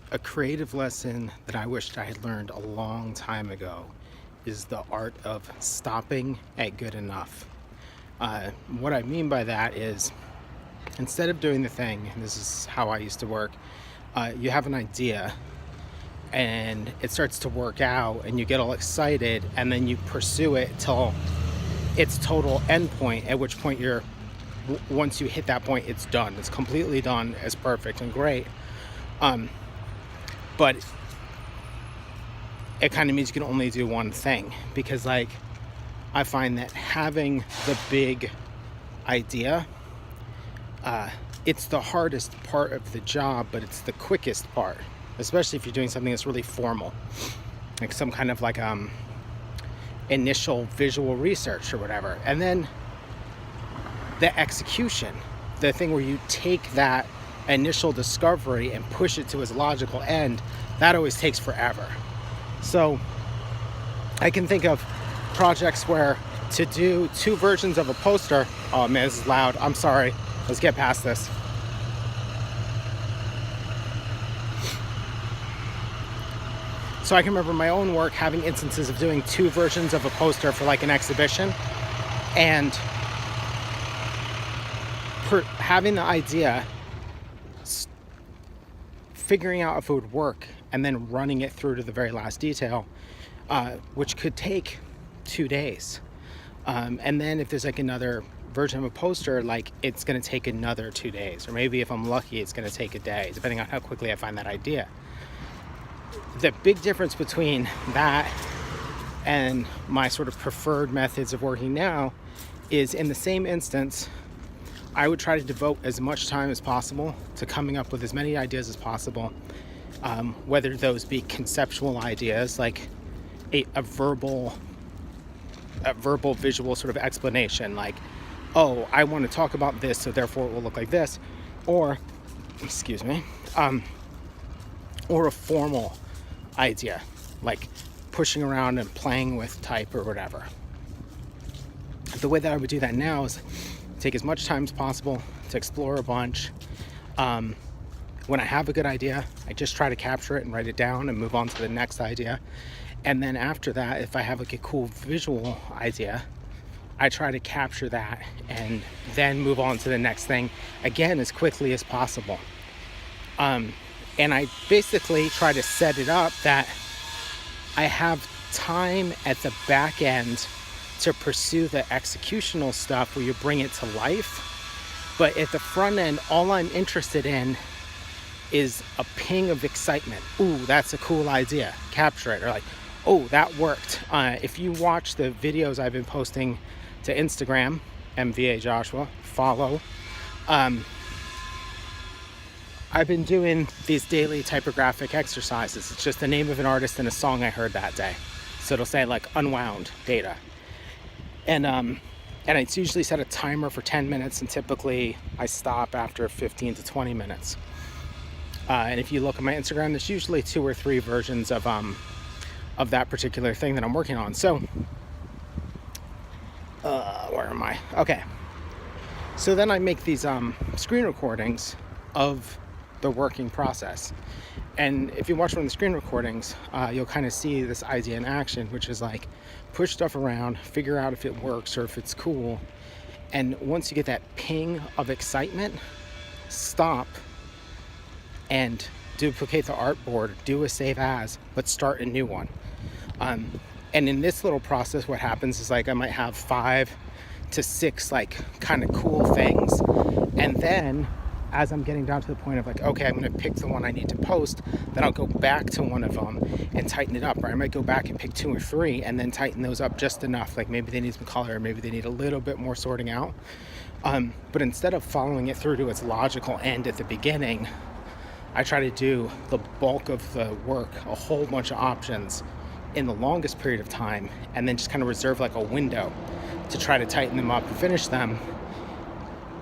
A creative lesson that I wished I had learned a long time ago is the art of stopping at good enough. What I mean by that is, instead of doing the thing, and this is how I used to work, you have an idea and it starts to work out and you get all excited and then you pursue it till its total end point, at which point once you hit that point, it's done. It's completely done. It's perfect and great. But it kind of means you can only do one thing, because I find that having the big idea, it's the hardest part of the job, but it's the quickest part, especially if you're doing something that's really formal, like some kind of initial visual research or whatever. And then the execution, the thing where you take that initial discovery and push it to its logical end, that always takes forever. So I can think of projects where to do 2 versions of a poster. Oh man, this is loud. I'm sorry. Let's get past this. So I can remember my own work having instances of doing 2 versions of a poster for an exhibition, and having the idea, figuring out if it would work, and then running it through to the very last detail, which could take 2 days. And then if there's another version of a poster, it's going to take another 2 days, or maybe if I'm lucky, it's going to take a day, depending on how quickly I find that idea. The big difference between that and my sort of preferred methods of working now is, in the same instance, I would try to devote as much time as possible to coming up with as many ideas as possible, whether those be conceptual ideas, like a verbal visual sort of explanation, oh, I want to talk about this, so therefore it will look like this, or or a formal idea, like pushing around and playing with type or whatever. The way that I would do that now is take as much time as possible to explore a bunch. When I have a good idea, I just try to capture it and write it down and move on to the next idea. And then after that, if I have a cool visual idea, I try to capture that and then move on to the next thing again as quickly as possible. And I basically try to set it up that I have time at the back end to pursue the executional stuff where you bring it to life. But at the front end, all I'm interested in is a ping of excitement. Ooh, that's a cool idea. Capture it. Or oh, that worked. If you watch the videos I've been posting to Instagram, MVA Joshua, follow. I've been doing these daily typographic exercises. It's just the name of an artist and a song I heard that day. So it'll say unwound data. And it's usually set a timer for 10 minutes, and typically I stop after 15 to 20 minutes. And if you look at my Instagram, there's usually 2 or 3 versions of that particular thing that I'm working on. So, where am I? Okay. So then I make these screen recordings of the working process. And if you watch one of the screen recordings, you'll kind of see this idea in action, which is push stuff around, figure out if it works or if it's cool. And once you get that ping of excitement, stop and duplicate the artboard, do a save as, but start a new one. And in this little process, what happens is I might have 5 to 6 kind of cool things. And then as I'm getting down to the point of okay, I'm going to pick the one I need to post, then I'll go back to one of them and tighten it up. Or I might go back and pick 2 or 3 and then tighten those up just enough. Maybe they need some color, or maybe they need a little bit more sorting out. But instead of following it through to its logical end at the beginning, I try to do the bulk of the work, a whole bunch of options in the longest period of time, and then just kind of reserve a window to try to tighten them up and finish them.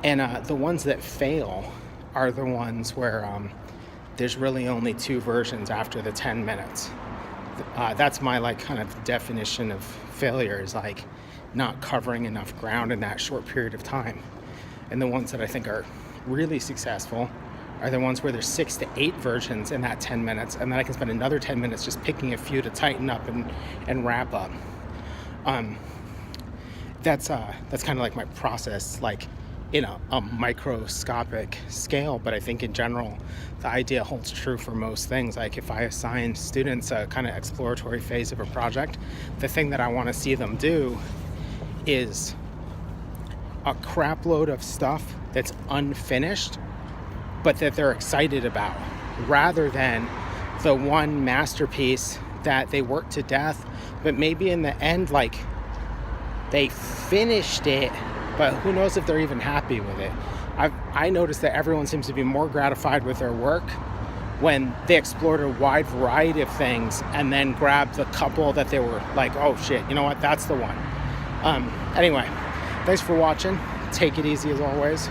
And the ones that fail are the ones where there's really only 2 versions after the 10 minutes. That's my kind of definition of failure, is not covering enough ground in that short period of time. And the ones that I think are really successful are the ones where there's 6 to 8 versions in that 10 minutes, and then I can spend another 10 minutes just picking a few to tighten up and wrap up. That's kind of like my process, like in a microscopic scale, but I think in general the idea holds true for most things. Like if I assign students a kind of exploratory phase of a project, the thing that I want to see them do is a crap load of stuff that's unfinished but that they're excited about, rather than the one masterpiece that they worked to death, but maybe in the end, like, they finished it, but who knows if they're even happy with it. I noticed that everyone seems to be more gratified with their work when they explored a wide variety of things and then grabbed the couple that they were like, oh shit, you know what, that's the one. Anyway, thanks for watching. Take it easy as always.